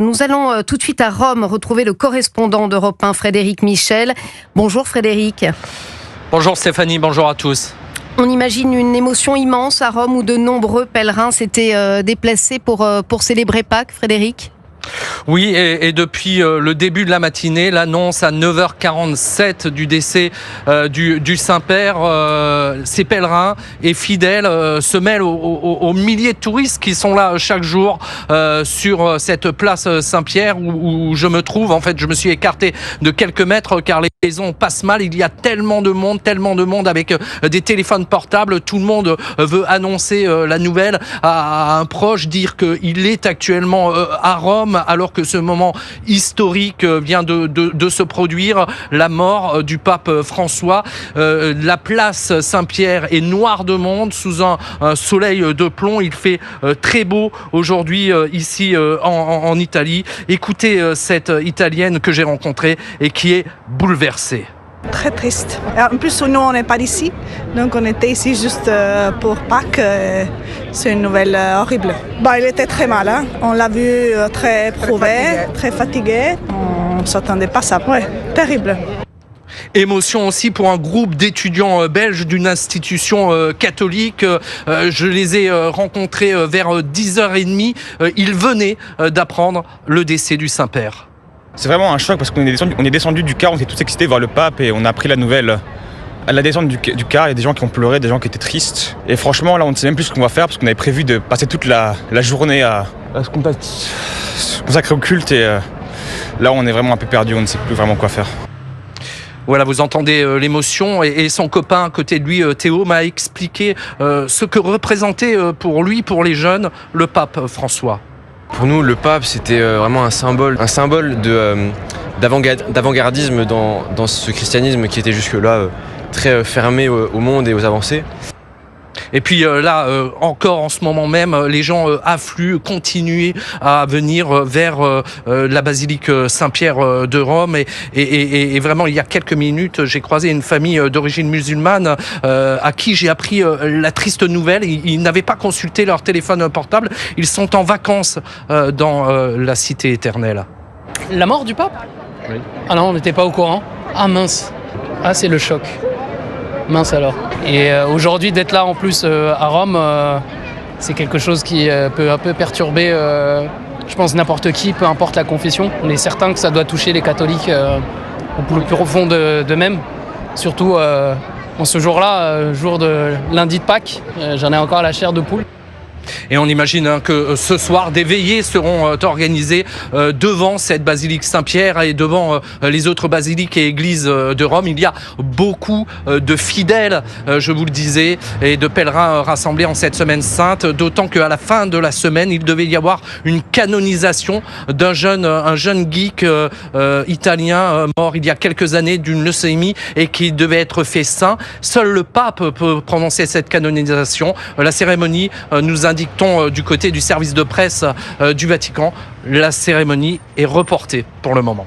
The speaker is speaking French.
Nous allons tout de suite à Rome retrouver le correspondant d'Europe 1, Frédéric Michel. Bonjour Frédéric. Bonjour Stéphanie, bonjour à tous. On imagine une émotion immense à Rome où de nombreux pèlerins s'étaient déplacés pour célébrer Pâques, Frédéric. Oui, et depuis le début de la matinée, l'annonce à 9h47 du décès du Saint-Père, ces pèlerins et fidèles se mêlent aux milliers de touristes qui sont là chaque jour sur cette place Saint-Pierre où je me trouve. En fait, je me suis écarté de quelques mètres car les liaisons passent mal. Il y a tellement de monde avec des téléphones portables. Tout le monde veut annoncer la nouvelle à un proche, dire qu'il est actuellement à Rome, alors que ce moment historique vient de se produire, la mort du pape François. La place Saint-Pierre est noire de monde sous un soleil de plomb. Il fait très beau aujourd'hui ici en Italie. Écoutez cette Italienne que j'ai rencontrée et qui est bouleversée. Très triste. En plus, nous, on n'est pas d'ici. Donc, on était ici juste pour Pâques. C'est une nouvelle horrible. Il était très mal. Hein. On l'a vu très prouvé, très fatigué. On ne s'attendait pas à ça. Ouais, terrible. Émotion aussi pour un groupe d'étudiants belges d'une institution catholique. Je les ai rencontrés vers 10h30. Ils venaient d'apprendre le décès du Saint-Père. C'est vraiment un choc parce qu'on est descendu du car, on était tous excités de voir le pape et on a appris la nouvelle à la descente du car. Il y a des gens qui ont pleuré, des gens qui étaient tristes. Et franchement, là, on ne sait même plus ce qu'on va faire parce qu'on avait prévu de passer toute la journée à se consacrer au culte. Et là, on est vraiment un peu perdu, on ne sait plus vraiment quoi faire. Voilà, vous entendez l'émotion et son copain à côté de lui, Théo, m'a expliqué ce que représentait pour lui, pour les jeunes, le pape François. Pour nous, le pape, c'était vraiment un symbole d'avant-gardisme dans ce christianisme qui était jusque-là très fermé au monde et aux avancées. Et puis là, encore en ce moment même, les gens affluent, continuent à venir vers la basilique Saint-Pierre de Rome. Et vraiment, il y a quelques minutes, j'ai croisé une famille d'origine musulmane à qui j'ai appris la triste nouvelle. Ils n'avaient pas consulté leur téléphone portable. Ils sont en vacances dans la cité éternelle. La mort du pape ? Oui. Ah non, on n'était pas au courant. Ah mince. Ah, c'est le choc. Mince alors. Et aujourd'hui, d'être là en plus à Rome, c'est quelque chose qui peut un peu perturber, je pense, n'importe qui, peu importe la confession. On est certain que ça doit toucher les catholiques au plus profond d'eux-mêmes. Surtout en ce jour-là, jour de lundi de Pâques, j'en ai encore la chair de poule. Et on imagine que ce soir, des veillées seront organisées devant cette basilique Saint-Pierre et devant les autres basiliques et églises de Rome. Il y a beaucoup de fidèles, je vous le disais, et de pèlerins rassemblés en cette semaine sainte, d'autant qu'à la fin de la semaine, il devait y avoir une canonisation un jeune geek italien mort il y a quelques années d'une leucémie et qui devait être fait saint. Seul le pape peut prononcer cette canonisation. La cérémonie, nous indique-t-on du côté du service de presse du Vatican, la cérémonie est reportée pour le moment.